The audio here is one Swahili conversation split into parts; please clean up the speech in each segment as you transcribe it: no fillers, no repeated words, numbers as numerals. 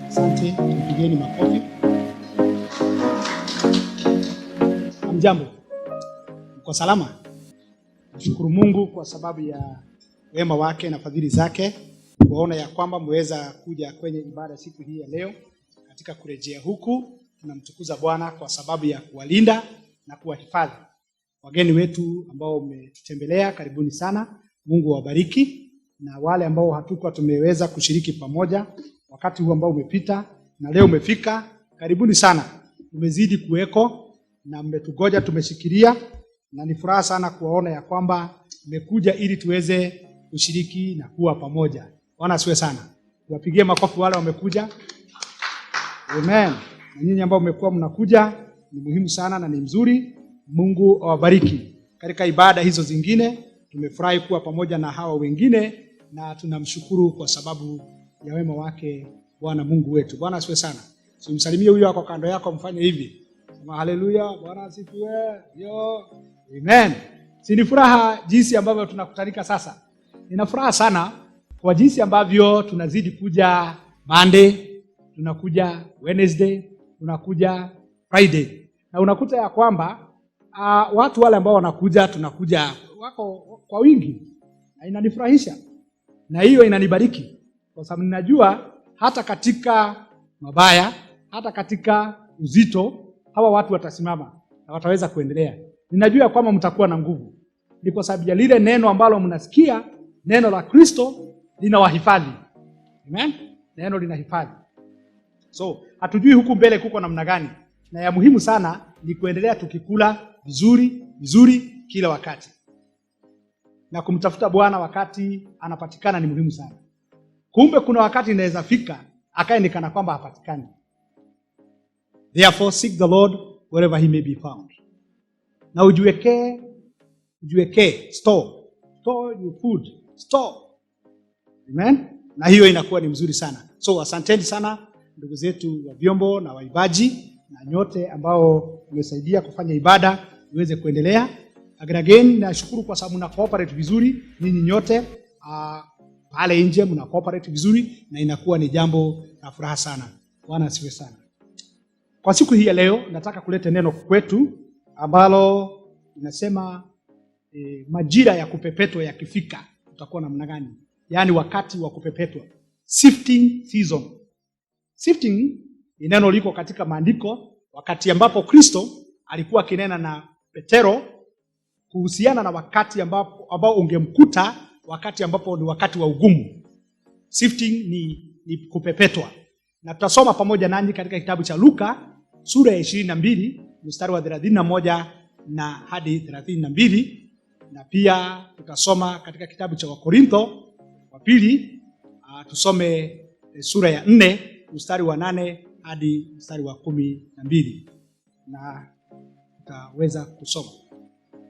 Asante, tupigeni makofi. Hamjambo, mko salama? Nashukuru Mungu kwa sababu ya wema wake na fadhili zake, kuona ya kwamba mweza kuja kwenye ibada siku hii ya leo. Katika kurejea huku, tunamtukuza Bwana kwa sababu ya kuwalinda na kuwahifadhi. Wageni wetu ambao umetutembelea, karibuni sana. Mungu awabariki. Na wale ambao hatukuwa tumeweza kushiriki pamoja wakati huu ambao umepita na leo umefika, karibuni sana. Tumezidi kuweko na mmetugoja, tumeshikilia, na ni furaha sana kuwaona ya kwamba mmekuja ili tuweze kushiriki na kuwa pamoja. Bwana asifiwe sana. Tuwapigie makofi wale wamekuja. Amen. Na nyinyi ambao mmekuwa mnakuja, ni muhimu sana na ni mzuri. Mungu awabariki. Katika ibada hizo zingine tumefurahi kuwa pamoja na hawa wengine, na tunamshukuru kwa sababu ya wema wake Bwana Mungu wetu. Bwana asifiwe sana. Simsalimie huyo wako kando yako, mfanye hivi. Sema haleluya, Bwana asifiwe. Yo. Amen. Si ni furaha jinsi ambavyo tunakutanika sasa. Nina furaha sana kwa jinsi ambavyo tunazidi kuja Monday, tunakuja Wednesday, tunakuja Friday. Na unakuta ya kwamba watu wale ambao wanakuja, tunakuja wako kwa wingi. Na inanifurahisha. Na hiyo inanibariki. Kwa sababu ninajua hata katika mabaya, hata katika uzito, hawa watu watasimama na wataweza kuendelea. Ninajua kwamba mtakuwa na nguvu. Ni kwa sababu ya lile neno ambalo mnasikia, neno la Kristo linawahifadhi. Amen? Neno linahifadhi. So, hatujui huku mbele kuko namna gani. Na ya muhimu sana ni kuendelea tukikula vizuri kila wakati. Na kumtafuta Bwana wakati anapatikana ni muhimu sana. Kumbe kuna wakati inaweza fika akae ni kana kwamba hapatikani. Therefore seek the Lord wherever he may be found. Na ujiwekee store your food, store. Amen. Na hiyo inakuwa ni mzuri sana. So asanteni sana ndugu zetu wa vyombo na waibaji na nyote ambao mmesaidia kufanya ibada iweze kuendelea. Again, nashukuru kwa sababu mna cooperate vizuri ninyi nyote. Pale nje mna cooperate vizuri na inakuwa ni jambo la furaha sana. Bwana asifiwe sana. Kwa siku hii ya leo nataka kuleta neno kwetu ambalo inasema majira ya kupepetwa yakifika utakuwa namna gani? Yaani wakati wa kupepetwa. Sifting season. Sifting ni neno liko katika maandiko wakati ambapo Kristo alikuwa akinena na Petero kuhusiana na wakati ambao ungemkuta, wakati ambapo ni wakati wa ugumu. Sifting ni kupepetwa. Na tutasoma pamoja nanyi katika kitabu cha Luka sura ya 22 mstari wa 31 na hadi 32, na pia tutasoma katika kitabu cha Wakorintho wa pili tusome sura ya 4 mstari wa 8 hadi mstari wa 12, na tutaweza kusoma.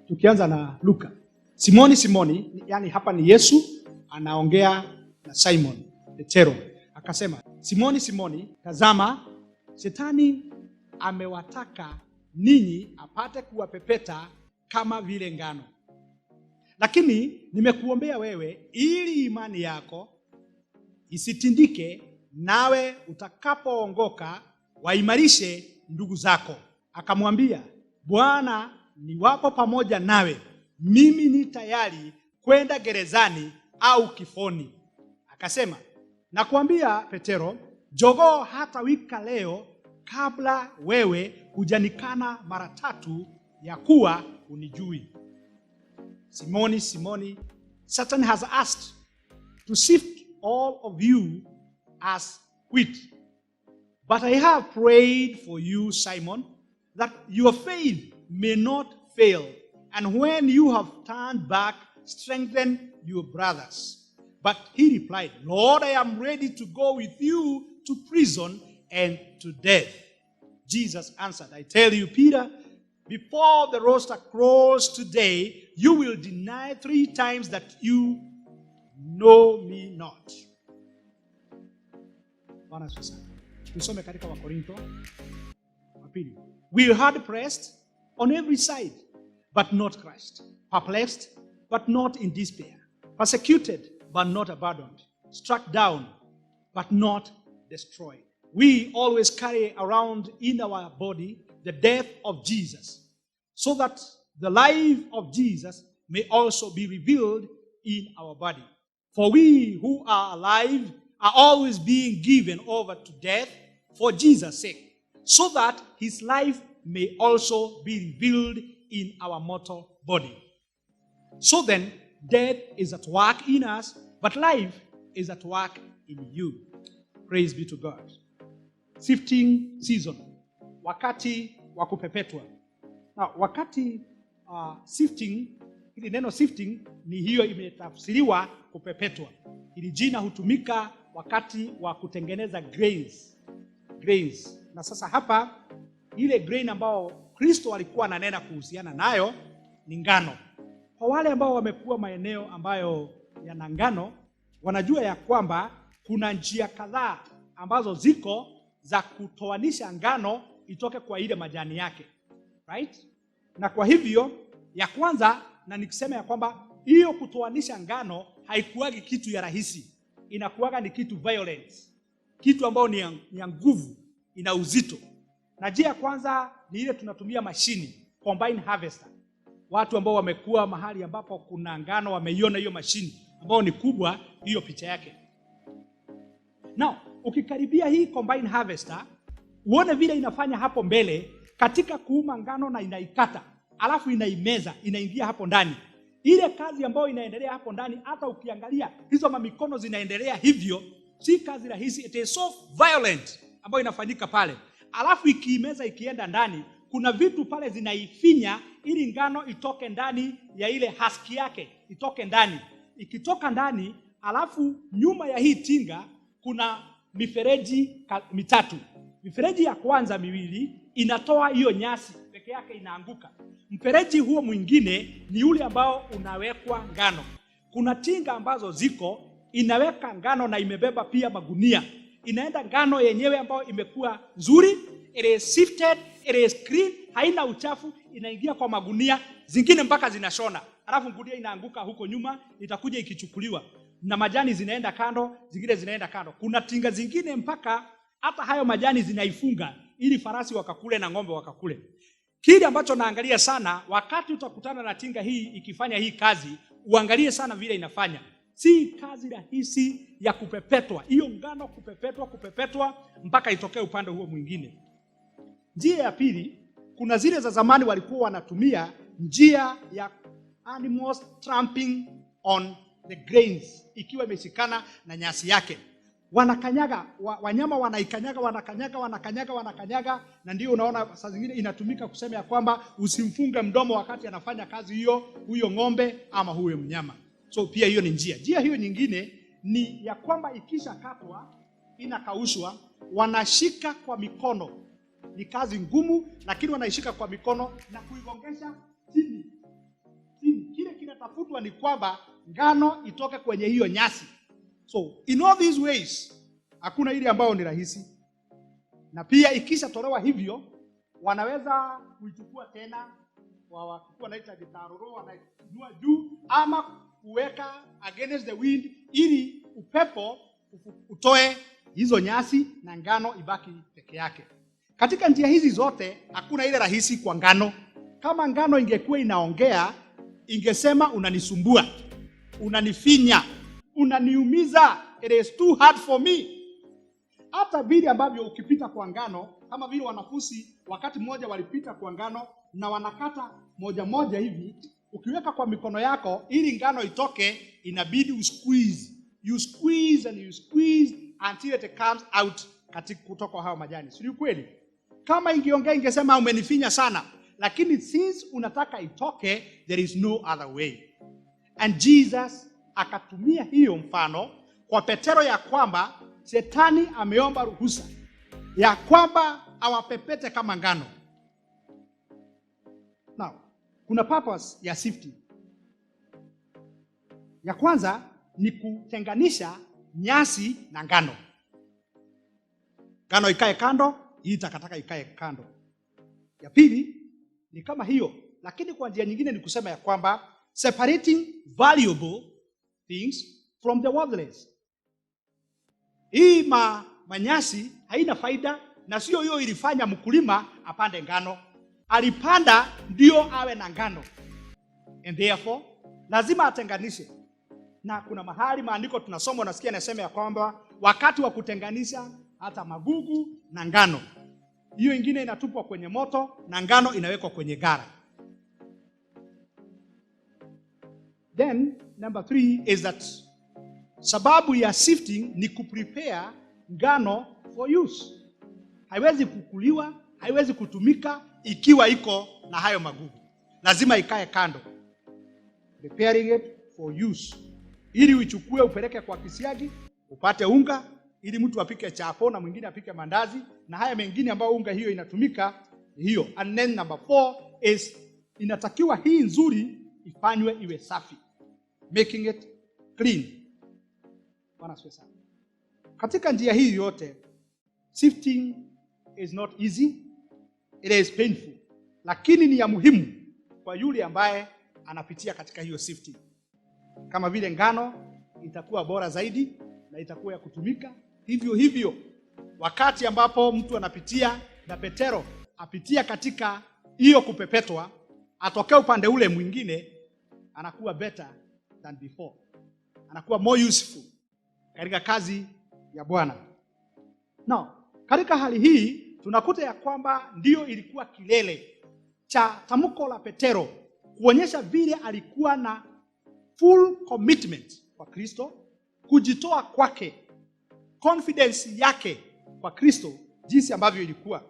Tukianza na Luka. Simoni, yani hapa ni Yesu anaongea na Simon Petero. Akasema, Simoni, tazama, Shetani amewataka ninyi apate kuwapepeta kama vile ngano. Lakini nimekuombea wewe ili imani yako isitindike, nawe utakapoongoka waimarishe ndugu zako. Akamwambia, Bwana, niwapo pamoja nawe, mimi ni tayari kwenda gerezani au kifoni. Akasema, nakuambia Petero, jogoo hata wika leo kabla wewe hujanikana mara 3 ya kuwa unijui. Simoni, Satan has asked to sift all of you as wheat. But I have prayed for you, Simon, that your faith may not fail. And when you have turned back, strengthen your brothers. But he replied, Lord, I am ready to go with you to prison and to death. Jesus answered, I tell you, Peter, before the rooster crows today, you will deny 3 times that you know me not. Bwana asifiwe sana. Tusome katika Wakorintho wa pili. We are hard pressed on every side, but not crushed. Perplexed, but not in despair. Persecuted, but not abandoned, struck down but not destroyed. We always carry around in our body the death of Jesus, so that the life of Jesus may also be revealed in our body. For we who are alive are always being given over to death for Jesus' sake, so that his life may also be revealed in our mortal body. So then, death is at work in us, but life is at work in you. Praise be to God. Sifting season, wakati wa kupepetwa. Now, wakati sifting, hili neno sifting ni hiyo imetafsiriwa kupepetwa. Hili jina hutumika wakati wa kutengeneza grains. Na sasa hapa ile grain ambao Kristo alikuwa ananena kuhusiana nayo ni ngano. Kwa wale ambao wamekuwa maeneo ambayo yana ngano, wanajua ya kwamba kuna njia kadhaa ambazo ziko za kutoanisha ngano itoke kwa ile majani yake. Right? Na kwa hivyo ya kwanza, na nikisema ya kwamba hiyo kutoanisha ngano haikuwagi kitu ya rahisi. Inakuwaga ni kitu violent. Kitu ambao ni ya nguvu, ina uzito. Na njia ya kwanza ni ile tunatumia mashini, combine harvester. Watu ambao wamekuwa mahali ambapo kuna ngano wameiona hiyo mashini ambao ni kubwa, hiyo picha yake. Now, ukikaribia hii combine harvester, uone vile inafanya hapo mbele katika kuuma ngano na inaikata, alafu inaimeza, inaingia hapo ndani. Ile kazi ambayo inaendelea hapo ndani, hata ukiangalia hizo mamikono zinaendelea hivyo, si kazi rahisi. It is so violent ambayo inafanyika pale. Alafu ikiimeza ikienda ndani, kuna vitu pale zinaifinya ili ngano itoke ndani ya ile husk yake, itoke ndani. Ikitoka ndani, alafu nyuma ya hii tinga kuna mifereji mitatu. Mifereji ya kwanza miwili inatoa hiyo nyasi peke yake, inaanguka. Mfereji huo mwingine ni ule ambao unawekwa ngano. Kuna tinga ambazo ziko inaweka ngano na imebeba pia magunia. Inaenda ngano yenyewe ambayo imekuwa nzuri, it is sifted, it is clean, haina uchafu, inaingia kwa magunia, zingine mpaka zinashona. Alafu gunia inaanguka huko nyuma, itakuja ikichukuliwa. Na majani zinaenda kando, zingine zinaenda kando. Kuna tinga zingine mpaka hata hayo majani zinaifunga ili farasi wakakule na ng'ombe wakakule. Kile ambacho naangalia sana, wakati utakutana na tinga hii ikifanya hii kazi, uangalie sana vile inafanya. Si kazi rahisi ya kupepetwa. Hiyo ngano kupepetwa mpaka itokee upande huo mwingine. Njia ya pili, kuna zile za zamani walikuwa wanatumia njia ya animals tramping on the grains, ikiwa imeshikana na nyasi yake. Wanakanyaga, wanyama wanakanyaga, na ndio unaona saa zingine inatumika kusema ya kwamba usimfunge mdomo wakati anafanya kazi hiyo, huyo ng'ombe ama huyo mnyama. So pia hiyo ni njia. Njia hiyo nyingine ni ya kwamba ikisha katwa, inakaushwa, wanashika kwa mikono. Ni kazi ngumu, lakini wanaishika kwa mikono na kuigongesha chini. Kile kinatafutwa ni kwamba ngano itoke kwenye hiyo nyasi. So in all these ways, hakuna ile ambayo ni rahisi. Na pia ikisha tolewa hivyo, wanaweza kuichukua tena, wakikuwa naita gitaroro, wanainua juu ama kuweka against the wind ili upepo utoe hizo nyasi na ngano ibaki peke yake. Katika njia hizi zote, hakuna ile rahisi kwa ngano. Kama ngano ingekuwa inaongea, ingesema unanisumbua, unanifinya, unaniumiza, it is too hard for me. Hata vile ambavyo ukipita kwa ngano, kama vile wanafunzi wakati mmoja walipita kwa ngano na wanakata moja hivi, ukiweka kwa mikono yako ili ngano itoke, inabidi usqueeze. You squeeze and you squeeze until it comes out katika kutoka hao majani. Si kweli? Kama ingeongea ingesema umenifinya sana, lakini since unataka itoke, there is no other way. And Jesus akatumia hiyo mfano kwa Petero ya kwamba Shetani ameomba ruhusa ya kwamba awapepete kama ngano. Now, kuna purpose ya sifting. Ya kwanza ni kutenganisha nyasi na ngano. Ngano ikae kando, hii takataka ikae kando. Ya pili ni kama hiyo, lakini kwa njia nyingine ni kusema ya kwamba separating valuable things from the worthless. Hii manyasi haina faida, na sio hiyo ilifanya mkulima apande ngano. Alipanda ndio awe na ngano. And therefore, lazima atenganishe. Na kuna mahali maandiko tunasoma nasikia nasema ya kwamba wakati wa kutenganisha hata magugu na ngano, hiyo ingine inatupwa kwenye moto na ngano inawekwa kwenye gara. Then number 3 is that sababu ya sifting ni kuprepare ngano for use. Haiwezi kukuliwa, haiwezi kutumika ikiwa iko na hayo magugu. Lazima ikae kando. Preparing it for use. Ili uichukue upeleke kwa kisiagi, upate unga, ili mtu apike chapo na mwingine apike mandazi na haya mengine ambayo unga hiyo inatumika hiyo. And then number 4 is inatakiwa hii nzuri ifanywe iwe safi. Making it clean. Bwana asifiwe sana. Katika njia hii yote, sifting is not easy. It is painful. Lakini ni ya muhimu kwa yule ambaye anapitia katika hiyo sifting. Kama vile ngano itakuwa bora zaidi na itakuwa ya kutumika, hivyo wakati ambapo mtu anapitia na petero apitia katika hiyo kupepetwa, atokea upande ule mwingine, anakuwa better than before. Anakuwa more useful katika kazi ya Bwana. Now, katika hali hii tunakuta ya kwamba ndio ilikuwa kilele cha tamko la Petero kuonyesha vile alikuwa na full commitment kwa Kristo, kujitoa kwake, confidence yake kwa Kristo, jinsi ambavyo ilikuwa.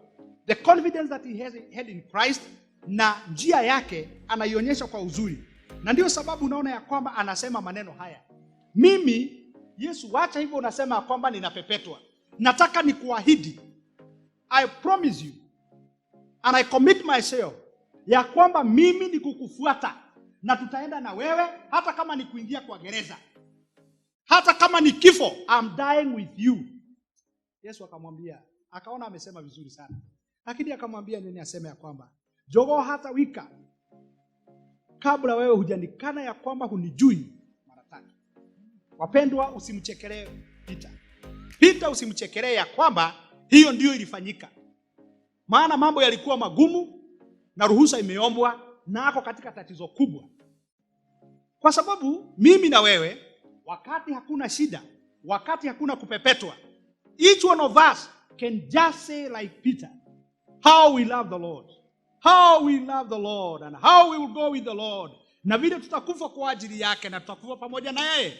The confidence that he had in Christ, na njia yake anaionyesha kwa uzuri. Na ndio sababu unaona ya kwamba anasema maneno haya. Mimi, Yesu, wacha hivyo unasema ya kwamba ninapepetwa. Nataka nikuahidi, I promise you and I commit myself, ya kwamba mimi ni kukufuata na tutaenda na wewe hata kama ni kuingia kwa gereza. Hata kama ni kifo, I'm dying with you. Yesu akamwambia, akaona amesema vizuri sana. Lakini akamwambia nini? Asema ya kwamba jogoo hata wika kabla wewe hujanikana ya kwamba hunijui mara 3. Wapendwa, usimchekelee Peter, usimchekelee ya kwamba hiyo ndio ilifanyika. Maana mambo yalikuwa magumu na ruhusa imeombwa na ako katika tatizo kubwa. Kwa sababu mimi na wewe, wakati hakuna shida, wakati hakuna kupepetwa, each one of us can just say like Peter, how we love the Lord. How we love the Lord and how we will go with the Lord. Na vile tutakufa kwa ajili yake na tutakufa pamoja na yeye.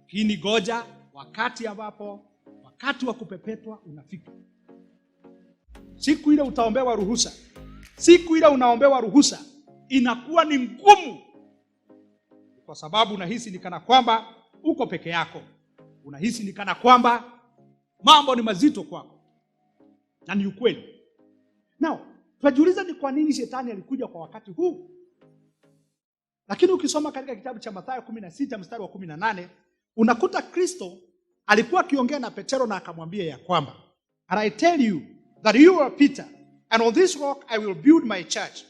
Hii ni goja wakati ambapo wakati wa kupepetwa unafika. Siku ile utaombewa ruhusa. Siku ile unaombewa ruhusa inakuwa ni ngumu. Kwa sababu unahisi ni kana kwamba uko peke yako. Unahisi ni kana kwamba mambo ni mazito kwako. Na ni ukweli. Now, tunajiuliza ni kwa nini shetani alikuja kwa wakati huu? Lakini ukisoma katika kitabu cha Mathayo 16 mstari wa 18, unakuta Kristo alikuwa akiongea na Petero na akamwambia ya kwamba, and I tell you that you are Peter, and on this rock I will build my church,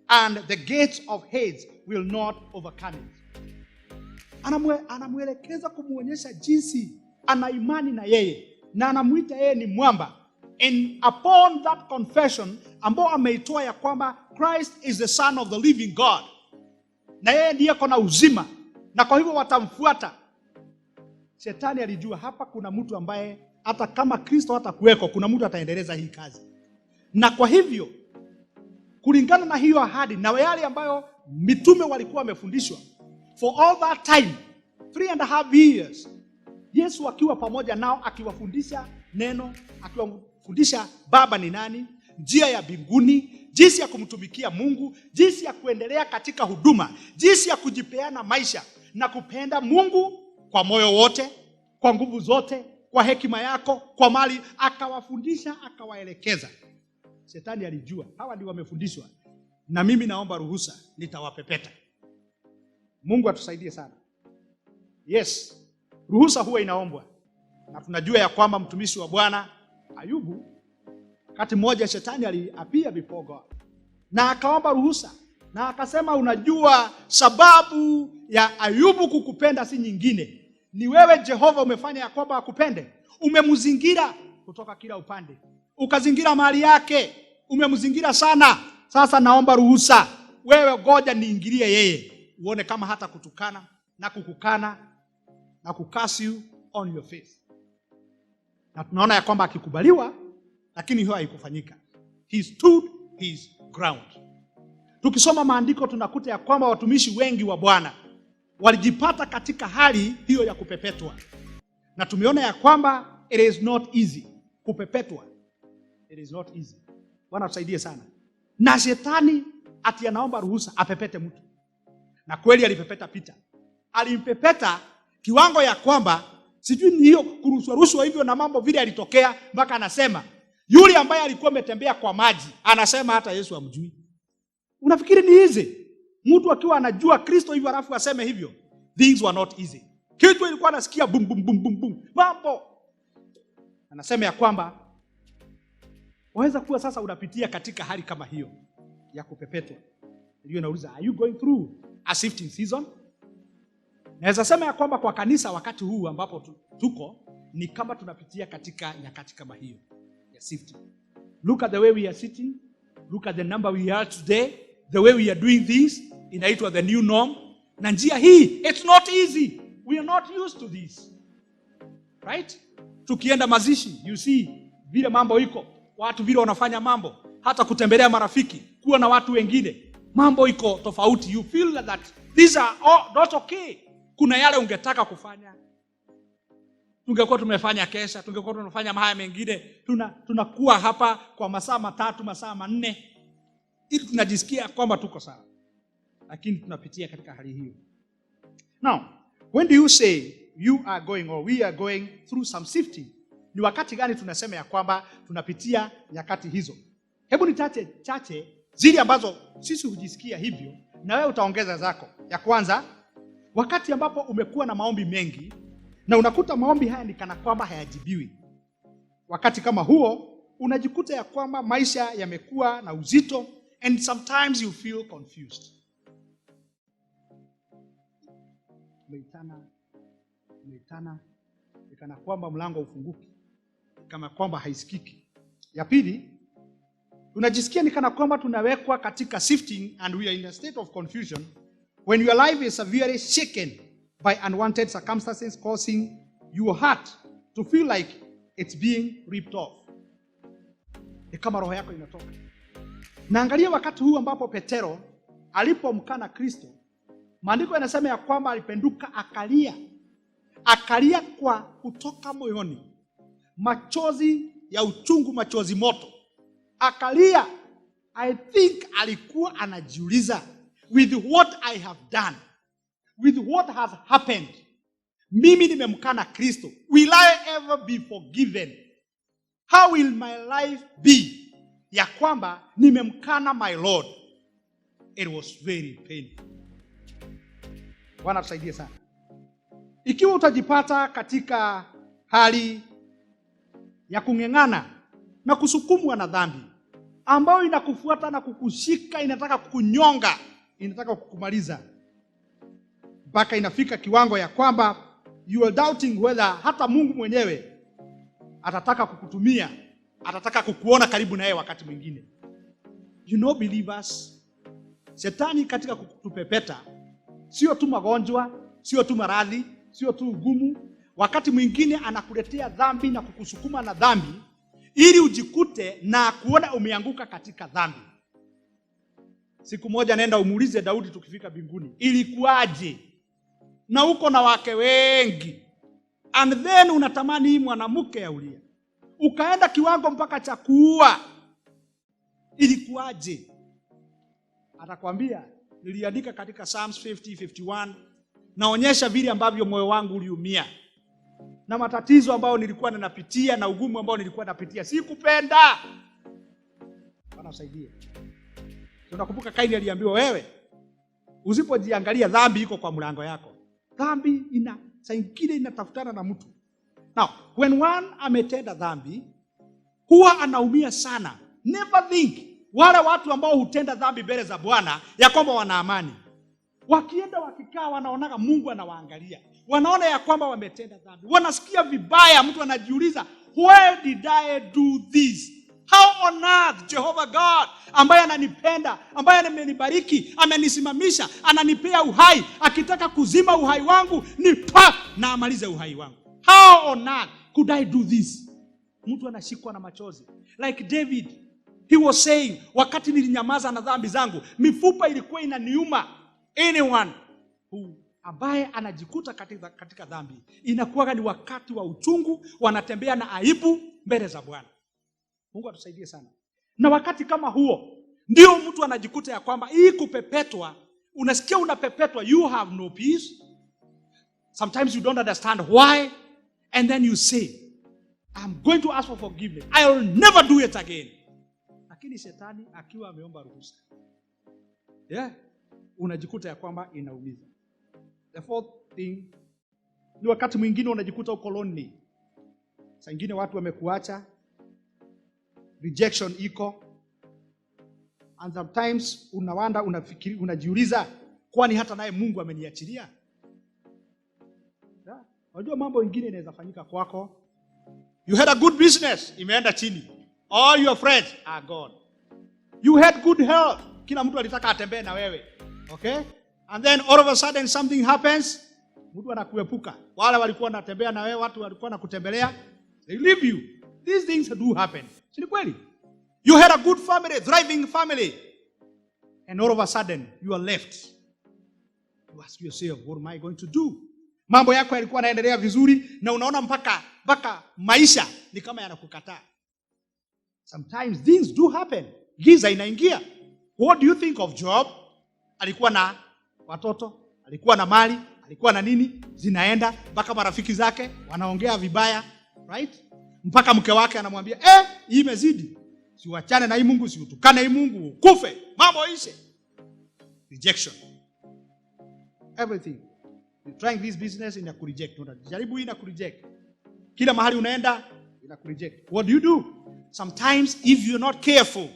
and the gates of Hades will not overcome it. Anamuelekeza kumuonyesha jinsi ana imani na yeye, na anamuita yeye ni mwamba. And upon that confession, ambao ameitoa ya kwamba Christ is the Son of the living God, na yeye ndiye kona uzima, na kwa hivyo watamfuata. Shetani alijua hapa kuna mtu ambaye hata kama Kristo hata kuweko, kuna mtu ataendeleza hii kazi. Na kwa hivyo, kulingana na hiyo ahadi na yale ambayo mitume walikuwa wamefundishwa, for all that time, 3.5 years, Yesu akiwa pamoja nao, akiwafundisha neno, akiwafundisha Baba ni nani, njia ya mbinguni, jinsi ya kumtumikia Mungu, jinsi ya kuendelea katika huduma, jinsi ya kujipeana maisha na kupenda Mungu kwa moyo wote, kwa nguvu zote, kwa hekima yako, kwa mali. Akawafundisha, akawaelekeza. Shetani alijua hawa ndio wamefundishwa, na mimi naomba ruhusa, nitawapepeta. Mungu atusaidie sana. Yes, ruhusa huwa inaombwa. Na tunajua ya kwamba mtumishi wa Bwana Ayubu, wakati mmoja shetani aliapia before God, na akaomba ruhusa, na akasema, unajua sababu ya Ayubu kukupenda si nyingine, Ni wewe Jehova umefanya ya kwamba akupende. Umemzingira kutoka kila upande. Ukazingira mali yake. Umemzingira sana. Sasa naomba ruhusa. Wewe ngoja niingilie yeye. Uone kama hata kutukana na kukukana na kukasi you on your face. Na tunaona ya kwamba akikubaliwa, lakini hiyo haikufanyika. He stood his ground. Tukisoma maandiko tunakuta ya kwamba watumishi wengi wa Bwana walijipata katika hali hiyo ya kupepetwa. Na tumeona ya kwamba it is not easy kupepetwa. It is not easy. Bwana tusaidie sana. Na shetani ati anaomba ruhusa apepete mtu. Na kweli alipepeta Peter. Alimpepeta kiwango ya kwamba sijui ni hiyo kuruhusu hivyo na mambo vile alitokea mpaka anasema yule ambaye alikuwa ametembea kwa maji anasema hata Yesu hamjui. Unafikiri ni easy? Mtu akiwa anajua Kristo hivyo alafu aseme hivyo. Things were not easy. Kitu ilikuwa anasikia bum bum bum bum bum. Mambo. Anasema ya kwamba waweza kuwa sasa unapitia katika hali kama hiyo ya kupepetwa. Ndio nauliza, are you going through a sifting season? Naweza sema ya kwamba kwa kanisa wakati huu ambapo tuko ni kama tunapitia katika nyakati kama hiyo ya sifting. Look at the way we are sitting. Look at the number we are today. The way we are doing things. Inaitwa the new norm. Na njia hii, it's not easy. We are not used to this. Right? Tukienda mazishi, you see vile mambo iko. Watu vile wanafanya mambo. Hata kutembelea marafiki. Kuwa na watu wengine. Mambo iko tofauti. You feel that these are not okay. Kuna yale ungetaka kufanya. Tungekuwa tumefanya kesha, tungekuwa tunafanya haya mengine. Tunakuwa hapa kwa masaa 3, masaa 4 ili tunajisikia kwamba tuko sawa. Lakini tunapitia katika hali hiyo. Now, when do you say you are going or we are going through some sifting? Ni wakati gani tunasema ya kwamba tunapitia nyakati hizo? Hebu ni chache zile ambazo sisi hujisikia hivyo na wewe utaongeza zako. Ya kwanza, wakati ambapo umekuwa na maombi mengi na unakuta maombi haya ni kana kwamba hayajibiwi. Wakati kama huo unajikuta ya kwamba maisha yamekuwa na uzito and sometimes you feel confused. Umeitana kana kwamba mlango ufunguki, kama kwamba haisikiki. Ya pili, tunajisikia ni kana kwamba tunawekwa katika sifting and we are in a state of confusion when your life is severely shaken by unwanted circumstances causing your heart to feel like it's being ripped off. Ni kama roho yako inatoka. Naangalia wakati huu ambapo Petero alipomkana Kristo, maandiko yanasema ya kwamba alipenduka akalia kwa kutoka moyoni, machozi ya uchungu, machozi moto. Akalia. I think alikuwa anajiuliza, with what I have done, with what has happened, mimi nimemkana Kristo, will I ever be forgiven? How will my life be? Ya kwamba nimemkana my Lord. It was very painful. Bwana tusaidie sana. Ikiwa utajipata katika hali ya kung'eng'ana na kusukumwa na dhambi ambayo inakufuata na kukushika, inataka kukunyonga, inataka kukumaliza, mpaka inafika kiwango ya kwamba you are doubting whether hata Mungu mwenyewe atataka kukutumia, atataka kukuona karibu na yeye wakati mwingine. You know believers, Shetani katika kukutupepeta sio tu magonjwa, sio tu maradhi, sio tu ugumu. Wakati mwingine anakuletea dhambi na kukusukuma na dhambi ili ujikute na kuona umeanguka katika dhambi. Siku moja nenda umuulize Daudi tukifika mbinguni, ilikuwaje? Na uko na wake wengi, and then unatamani mwanamke ya Uria, ukaenda kiwango mpaka cha kuua. Ilikuwaje? Atakwambia, niliandika katika Psalms 50:51, naonyesha vile ambavyo moyo wangu uliumia na matatizo ambayo nilikuwa ninapitia na ugumu ambao nilikuwa napitia. Sikupenda. Bwana usaidie. Tunakumbuka Kaini aliambiwa, wewe usipojiangalia dhambi iko kwa mlango yako. Dhambi saa nyingine inatafutana na mtu. Now, when one ametenda dhambi, huwa anaumia sana. Never think wale watu ambao hutenda dhambi mbele za Bwana ya kwamba wana amani. Wakienda wakikaa wanaonaga Mungu anawaangalia. wanaona ya kwamba wametenda dhambi. Wanasikia vibaya, mtu anajiuliza, why did I do this? How on earth Jehovah God ambaye ananipenda, ambaye amenibariki, amenisimamisha, ananipea uhai, akitaka kuzima uhai wangu na amalize uhai wangu. How on earth could I do this? Mtu anashikwa na machozi. Like David, he was saying, wakati nilinyamaza na dhambi zangu, mifupa ilikuwa inaniuma. Anyone who ambaye anajikuta katika dhambi, inakuwa ni wakati wa uchungu, wanatembea na aibu mbele za Bwana. Mungu atusaidie sana. Na wakati kama huo, ndio mtu anajikuta ya kwamba hii kupepetwa, unasikia unapepetwa, you have no peace. Sometimes you don't understand why, and then you say, I'm going to ask for forgiveness. I will never do it again. Lakini shetani akiwa ameomba ruhusa, unajikuta ya kwamba inaumiza. The fourth thing, ni wakati mwingine unajikuta uko lonely. Saa nyingine watu wamekuacha, rejection iko, and sometimes unawanda, unafikiri, unajiuliza, kwani hata naye Mungu ameniachilia? Unajua mambo mengine inaweza fanyika kwako. You had a good business, imeenda chini. All your friends are gone. You had good health, kila mtu alitaka atembee na wewe. Okay? And then all of a sudden something happens, mtu anakuepuka. Wale walikuwa wanatembea na wewe, watu walikuwa wanakutembelea, they leave you. These things do happen. Si kweli? You had a good family, thriving family, and all of a sudden you are left. You ask yourself, what am I going to do? Mambo yako yalikuwa yanaendelea vizuri na unaona mpaka maisha ni kama yanakukataa. Sometimes things do happen. Giza inaingia. What do you think of Job? Alikuwa na watoto, alikuwa na mali, alikuwa na nini, zinaenda mpaka marafiki zake wanaongea vibaya, right? Mpaka mke wake anamwambia, hii imezidi. Siwachane na hii Mungu, siutukane hii Mungu, kufe, mambo ishe. Rejection. Everything. You're trying this business, ina kureject. Unajaribu hii, ina kureject. Kila mahali unaenda, ina kureject. What do? Sometimes if you're not careful,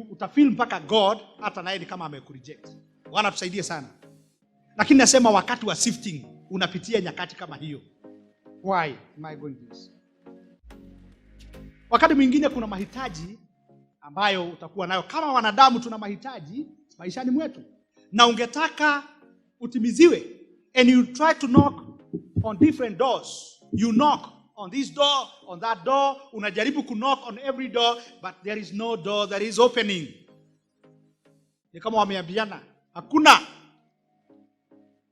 utafeel mpaka God hata naye ni kama amekureject. Bwana tusaidie sana. Lakini nasema wakati wa sifting unapitia nyakati kama hiyo. Why am I going this? Wakati mwingine kuna mahitaji ambayo utakuwa nayo. Kama wanadamu tuna mahitaji maishani mwetu, na ungetaka utimiziwe, and you try to knock on different doors. You knock on this door, on that door, unajaribu knock on every door, but there is no door that is opening. Ni kama wameambiana, hakuna.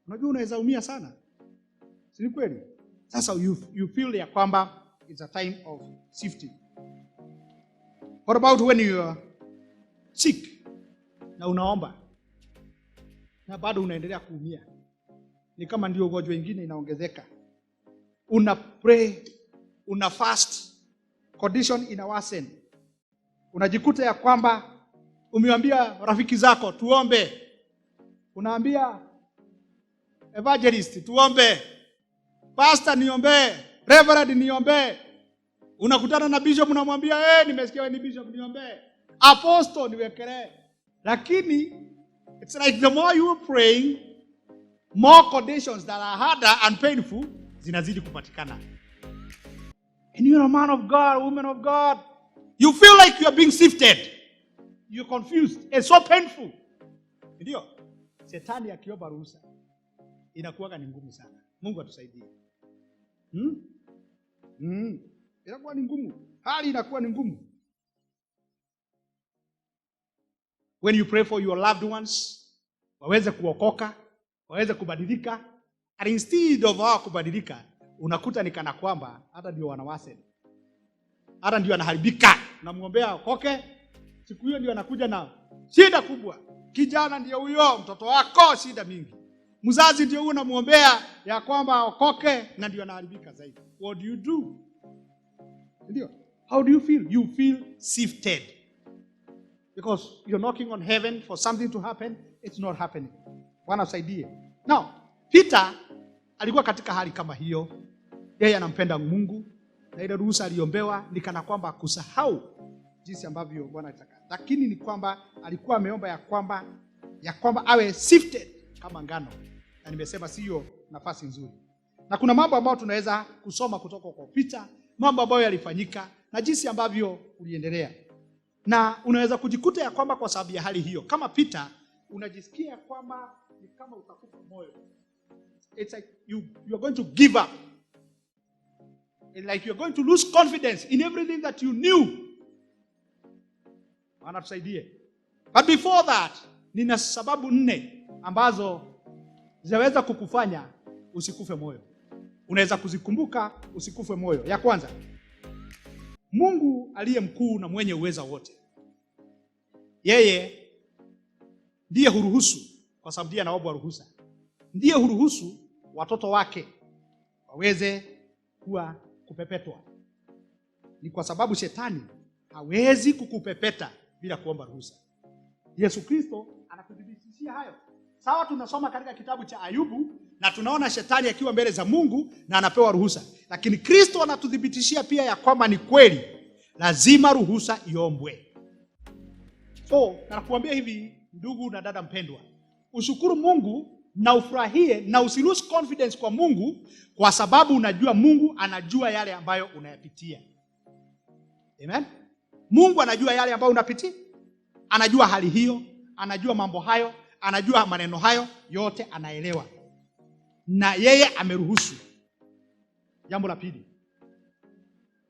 Unajua unaweza umia sana. Si kweli? Sasa you feel ya kwamba it's a time of sifting. What about when you are sick na unaomba na bado unaendelea kuumia? Ni kama ndio ugonjwa mwingine inaongezeka. Una pray, una fast, condition ina worsen. Unajikuta ya kwamba umeambia rafiki zako tuombe. Unaambia evangelist tuombe, pastor niombe, reverend niombe. Unakutana na bishop unamwambia nimesikia wewe ni bishop niombe, apostle niwekelee. Lakini it's like the more you are praying, more conditions that are harder and painful zinazidi kupatikana. And you're a man of God, woman of God, you feel like you are being sifted. You're confused. It's so painful. Ndio shetani akiomba ruhusa inakuwa ni ngumu sana. Mungu atusaidie. Inakuwa ni ngumu. Hali inakuwa ni ngumu. When you pray for your loved ones, waweze kuokoka, waweze kubadilika, and instead of wao kubadilika, unakuta ni kana kwamba hata ndio wanawase. Hata ndio anaharibika. Unamwombea okoke, siku hiyo ndio anakuja na shida kubwa. Kijana ndio huyo, mtoto wako shida mingi. Mzazi ndio huyo unamwombea ya kwamba okoke na ndio anaharibika zaidi. What do? Ndio. How do you feel? You feel sifted. Because you're knocking on heaven for something to happen, it's not happening. Bwana usaidie. Now, Peter alikuwa katika hali kama hiyo. Yeye anampenda Mungu, na ile ruhusa aliombewa ni kana kwamba kusahau jinsi ambavyo Bwana anataka. Lakini ni kwamba alikuwa ameomba ya kwamba awe sifted kama ngano. na nimesema sio nafasi nzuri. Na kuna mambo ambayo tunaweza kusoma kutoka kwa Peter, mambo ambayo yalifanyika na jinsi ambavyo uliendelea. Na unaweza kujikuta ya kwamba kwa sababu ya hali hiyo, kama Peter, unajisikia kwamba ni kama utakufa moyo. It's like you are going to give up. It's like you're going to lose confidence in everything that you knew. Bwana tusaidie. But before that, nina sababu 4 ambazo zinaweza kukufanya usikufe moyo. Unaweza kuzikumbuka usikufe moyo. Ya kwanza, Mungu aliye mkuu na mwenye uweza wote, yeye ndiye huruhusu, kwa sababu ndiye anaomba ruhusa. Ndiye huruhusu watoto wake waweze kuwa kupepetwa. Ni kwa sababu shetani hawezi kukupepeta bila kuomba ruhusa. Yesu Kristo anakudhibitishia hayo. Sawa, tunasoma katika kitabu cha Ayubu na tunaona shetani akiwa mbele za Mungu na anapewa ruhusa. Lakini Kristo anatudhibitishia pia ya kwamba ni kweli lazima ruhusa iombwe. So, nakuambia hivi ndugu na dada mpendwa, ushukuru Mungu na ufurahie na usilose confidence kwa Mungu, kwa sababu unajua Mungu anajua yale ambayo unayapitia. Amen. Mungu anajua yale ambayo unapitia. Anajua hali hiyo, anajua mambo hayo, anajua maneno hayo, yote anaelewa. Na yeye ameruhusu. Jambo la pili,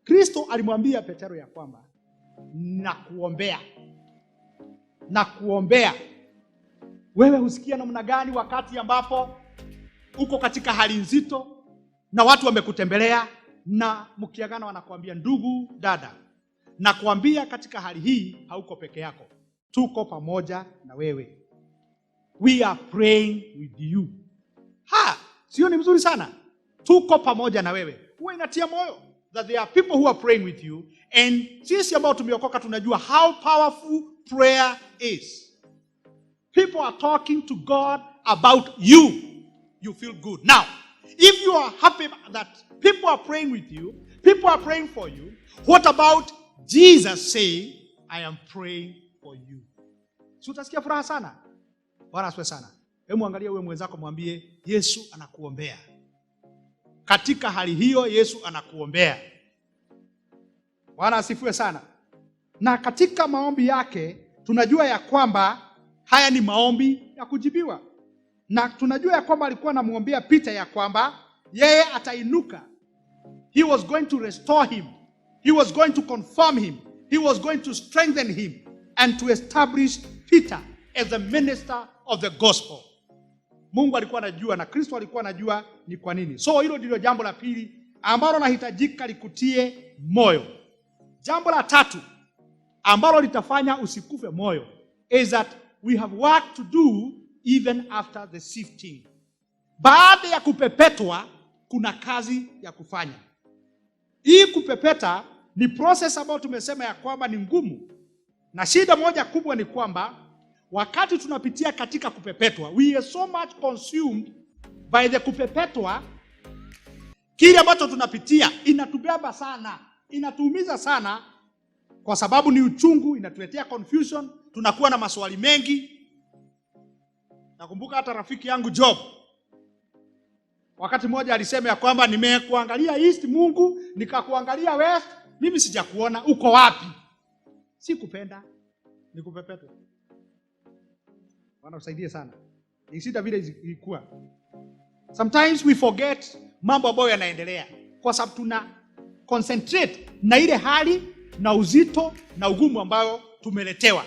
Kristo alimwambia Petero ya kwamba nakuombea. Wewe husikia namna gani wakati ambapo uko katika hali nzito na watu wamekutembelea na mkiagana wanakuambia, ndugu, dada, nakuambia katika hali hii hauko peke yako. Tuko pamoja na wewe. We are praying with you. Sio ni mzuri sana? Tuko pamoja na wewe. Huwa inatia moyo that there are people who are praying with you, and sisi ambao tumeokoka tunajua how powerful prayer is. People are talking to God about you. You feel good. Now, if you are happy that people are praying with you, people are praying for you, what about Jesus saying, I am praying for you? So utasikia furaha sana. Bwana asifiwe sana. Hebu angalia wewe mwenzako, mwambie Yesu anakuombea. Katika hali hiyo Yesu anakuombea. Bwana asifiwe sana. Na katika maombi yake tunajua ya kwamba haya ni maombi ya kujibiwa. Na tunajua ya kwamba alikuwa anamwombea Peter ya kwamba yeye atainuka. He was going to restore him. He was going to confirm him. He was going to strengthen him and to establish Peter as the minister of the gospel. Mungu alikuwa anajua na Kristo alikuwa anajua ni kwa nini. So hilo ndilo jambo la pili ambalo nahitajika likutie moyo. Jambo la tatu ambalo litafanya usikufe moyo is that we have work to do even after the sifting. Baada ya kupepetwa kuna kazi ya kufanya. Hii kupepeta ni process ambayo tumesema ya kwamba ni ngumu. Na shida moja kubwa ni kwamba wakati tunapitia katika kupepetwa, we are so much consumed by the kupepetwa, kile ambacho tunapitia inatubeba sana, inatuumiza sana, kwa sababu ni uchungu, inatuletea confusion, tunakuwa na maswali mengi. Nakumbuka hata rafiki yangu Job, wakati mmoja alisema ya kwamba nimekuangalia east Mungu, nikakuangalia west, mimi sijakuona, uko wapi? Sikupenda, nikupepetwa. Bwana usaidie sana. Ni shida vile ilikuwa. Sometimes we forget mambo ambayo yanaendelea kwa sababu tuna concentrate na ile hali na uzito na ugumu ambao tumeletewa.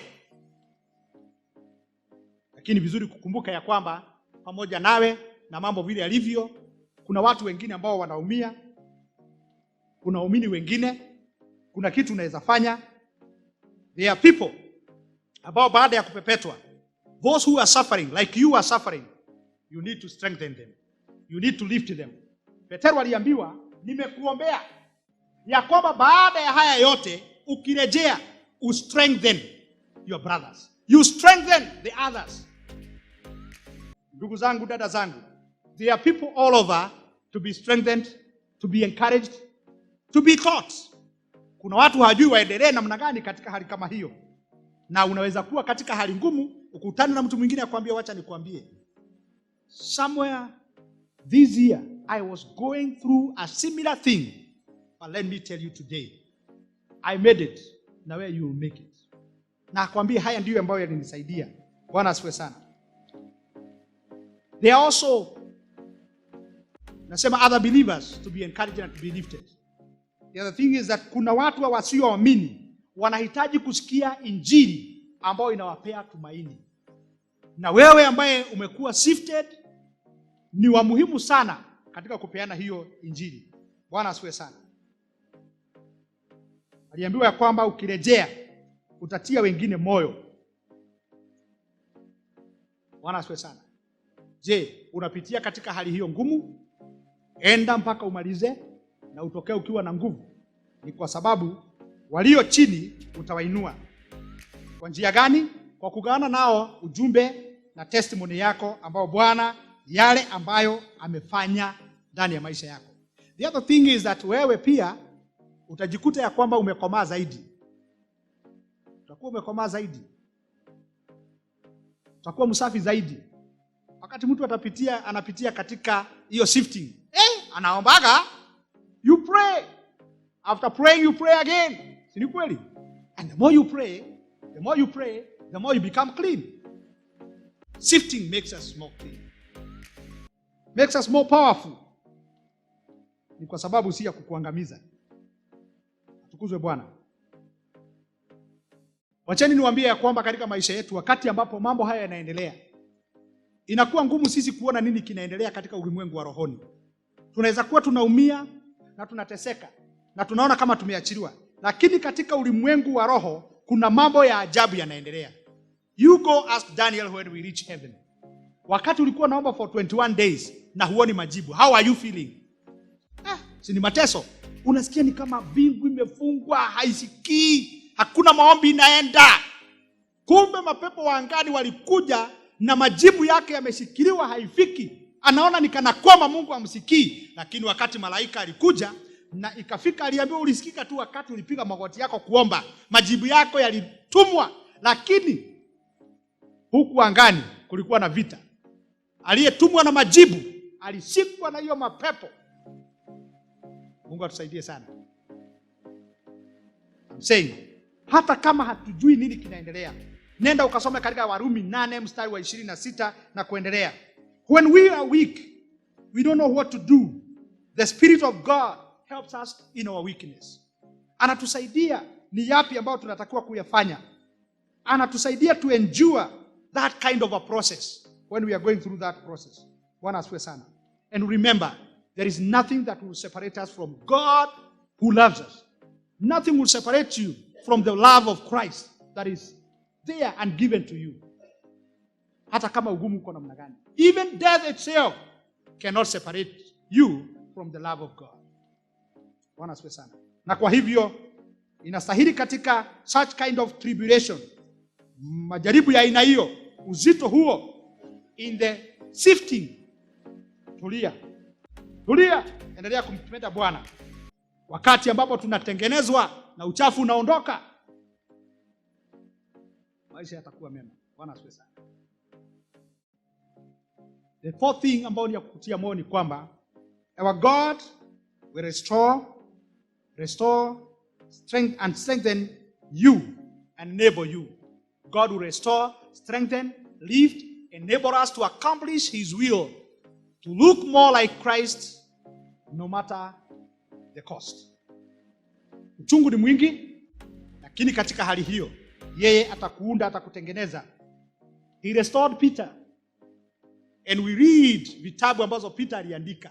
Lakini vizuri kukumbuka ya kwamba pamoja nawe na mambo vile yalivyo, kuna watu wengine ambao wanaumia. Kuna waumini wengine, kuna kitu unaweza fanya. There are people ambao baada ya kupepetwa, those who are suffering like you are suffering, you need to strengthen them. You need to lift them. Petero aliambiwa, nimekuombea ya kwamba baada ya haya yote ukirejea strengthen your brothers. You strengthen the others. Ndugu zangu, dada zangu, there are people all over to be strengthened, to be encouraged, to be taught. Kuna watu hawajui waendelee namna gani katika hali kama hiyo. Na unaweza kuwa katika hali ngumu, ukutane na mtu mwingine akwambie, wacha nikwambie. somewhere this year, I was going through a similar thing. But let me tell you today, I made it. Na wewe you will make it. Na kwambia haya ndiyo ambayo yalinisaidia. Bwana asifiwe sana. They are also, nasema, other believers to be encouraged and to be lifted. The other thing is that kuna watu wasioamini wanahitaji kusikia injili ambayo inawapea tumaini. Na wewe ambaye umekuwa sifted ni wa muhimu sana katika kupeana hiyo injili. Bwana asifiwe sana. Aliambiwa ya kwamba ukirejea utatia wengine moyo. Bwana asifiwe sana. Je, unapitia katika hali hiyo ngumu? Enda mpaka umalize na utokee ukiwa na nguvu. Ni kwa sababu walio chini utawainua. Kwa njia gani? Kwa kugawana nao ujumbe na testimony yako ambao Bwana yale ambayo amefanya ndani ya maisha yako. The other thing is that wewe pia utajikuta ya kwamba umekomaa zaidi. Utakuwa umekomaa zaidi. Utakuwa msafi zaidi. Wakati mtu anapitia katika hiyo sifting, anaombaga, you pray. After praying you pray again. Si ni kweli? And the more you pray, the more you become clean. Sifting makes us more clean. Makes us more powerful. Ni kwa sababu si ya kukuangamiza. Atukuzwe Bwana. Wacheni niwaambie ya kwamba katika maisha yetu wakati ambapo mambo haya yanaendelea, inakuwa ngumu sisi kuona nini kinaendelea katika ulimwengu wa rohoni. Tunaweza kuwa tunaumia na tunateseka na tunaona kama tumeachiliwa, lakini katika ulimwengu wa roho kuna mambo ya ajabu yanaendelea. You go ask Daniel when we reach heaven. Wakati ulikuwa naomba for 21 days na huoni majibu, how are you feeling? Si ni mateso. Unasikia ni kama bingu imefungwa, haisikii, hakuna maombi inaenda. Kumbe mapepo wa angani walikuja na majibu yake yameshikiliwa, haifiki. Anaona ni kana kwamba Mungu amsikii, lakini wakati malaika alikuja na ikafika, aliambiwa ulisikika tu wakati ulipiga magoti yako kuomba. Majibu yako yalitumwa, lakini huku angani kulikuwa na vita. Aliyetumwa na majibu alishikwa na hiyo mapepo. Mungu atusaidie sana. I'm saying, hata kama hatujui nini kinaendelea, nenda ukasome katika Warumi 8 mstari wa 26 na kuendelea. When we are weak, we don't know what to do. The Spirit of God helps us in our weakness. Anatusaidia ni yapi ambayo tunatakiwa kuyafanya. Anatusaidia to endure that kind of a process when we are going through that process. Bwana asifiwe sana. And remember, there is nothing that will separate us from God who loves us. Nothing will separate you from the love of Christ that is there and given to you. Hata kama ugumu uko namna gani. Even death itself cannot separate you from the love of God. Bwana asifiwe sana. Na kwa hivyo inastahili katika such kind of tribulation, majaribu ya aina hiyo, uzito huo, in the sifting, tulia, endelea kumpenda Bwana. Wakati ambapo tunatengenezwa na uchafu unaondoka, maisha yatakuwa mema. Bwana asifiwe sana. The fourth thing ambayo ni ya kukutia moyo ni kwamba our God will restore strength and strengthen you and enable you. God will restore, strengthen, lift, enable us to accomplish His will, to look more like Christ no matter the cost. Uchungu ni mwingi, lakini katika hali hiyo yeye atakuunda, atakutengeneza. He restored Peter. And we read vitabu ambazo Peter aliandika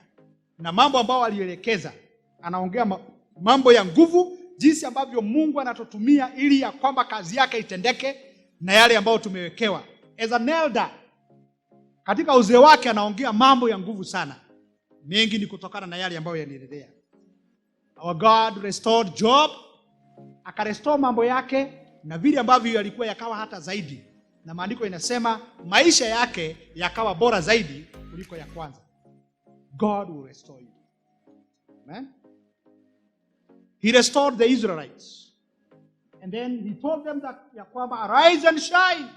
na mambo ambayo alielekeza. Anaongea mambo ya nguvu, jinsi ambavyo Mungu anatutumia ili ya kwamba kazi yake itendeke na yale ambayo tumewekewa. As an elder, katika uzee wake anaongea mambo ya nguvu sana. Mengi ni kutokana na yale ambayo yanaendelea. Our God restored Job. Akarestore mambo yake na vile ambavyo yalikuwa yakawa hata zaidi. Na maandiko inasema maisha yake yakawa bora zaidi kuliko ya kwanza. God will restore you. Amen. He restored the Israelites. And then he told them that ya kwamba arise and shine.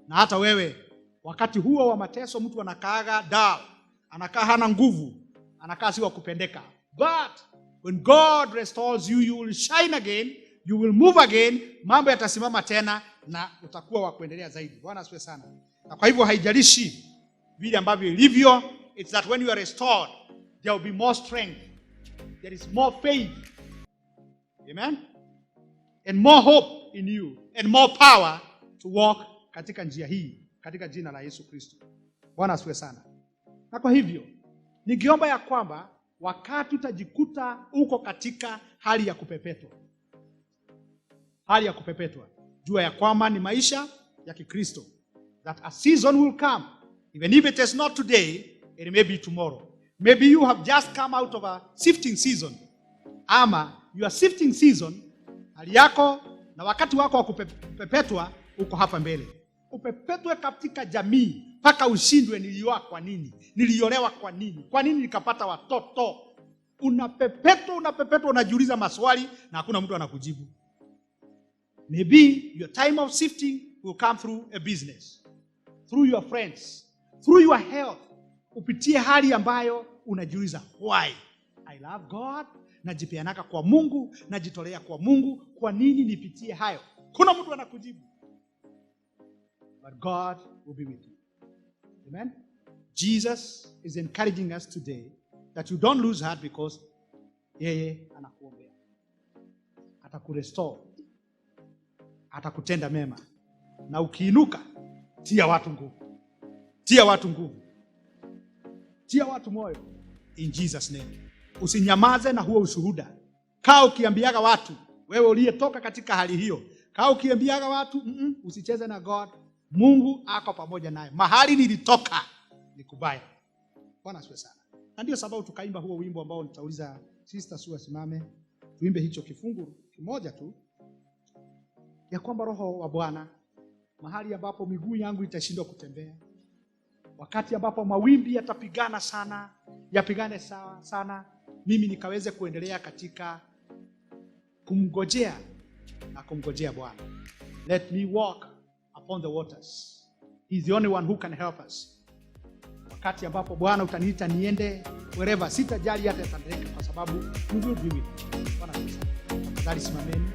Na hata wewe Wakati huo wa mateso mtu anakaaga dull, anakaa hana nguvu, anakaa si wa kupendeka. But when God restores you, you will shine again, you will move again, mambo yatasimama tena na utakuwa wa kuendelea zaidi. Bwana asifiwe sana. Na kwa hivyo haijalishi vile ambavyo ilivyo, it's that when you are restored, there will be more strength. There is more faith. Amen? And more hope in you and more power to walk katika njia hii, katika jina la Yesu Kristo. Bwana asifiwe sana. Na kwa hivyo, ningeomba ya kwamba wakati utajikuta uko katika hali ya kupepetwa, jua ya kwamba ni maisha ya Kikristo. That a season will come, even if it is not today, it may be tomorrow. Maybe you have just come out of a sifting season. Ama your sifting season, hali yako na wakati wako wa kupepetwa uko hapa mbele. Upepetwe katika jamii mpaka ushindwe, nilioa kwa nini? Niliolewa kwa nini? Kwa nini nikapata watoto? Unapepetwa, unajiuliza maswali na hakuna mtu anakujibu. Maybe your time of sifting will come through a business, through your friends, through your health. Upitie hali ambayo unajiuliza, why? I love God, najipeanaka kwa Mungu, najitolea kwa Mungu, kwa nini nipitie hayo? Kuna mtu anakujibu. But God will be with you. Amen? Jesus is encouraging us today that you don't lose heart, because yeye anakuombea. Atakurestore. Atakutenda mema. Na ukiinuka, tia watu nguvu. Tia watu moyo. In Jesus name. Usinyamaze na huo ushuhuda. Kaa ukiambiaga watu, wewe uliyetoka katika hali hiyo. Kaa ukiambiaga watu, usicheze na God. Mungu ako pamoja naye. Mahali nilitoka ni kubaya. Bwana asifiwe sana. Na ndio sababu tukaimba huo wimbo ambao nitauliza sister Sue simame. Tuimbe hicho kifungu kimoja tu. Ya kwamba Roho wa Bwana, mahali ambapo miguu yangu itashindwa kutembea, wakati ambapo mawimbi yatapigana sana, yapigane sana, mimi nikaweze kuendelea katika kumngojea Bwana. Let me walk upon the waters. He's the only one who can help us. Wakati ambapo Bwana utaniita niende wherever, sitajali hata yatendeke, kwa sababu you will be with me. Bwana asifiwe. Tafadhali simameni.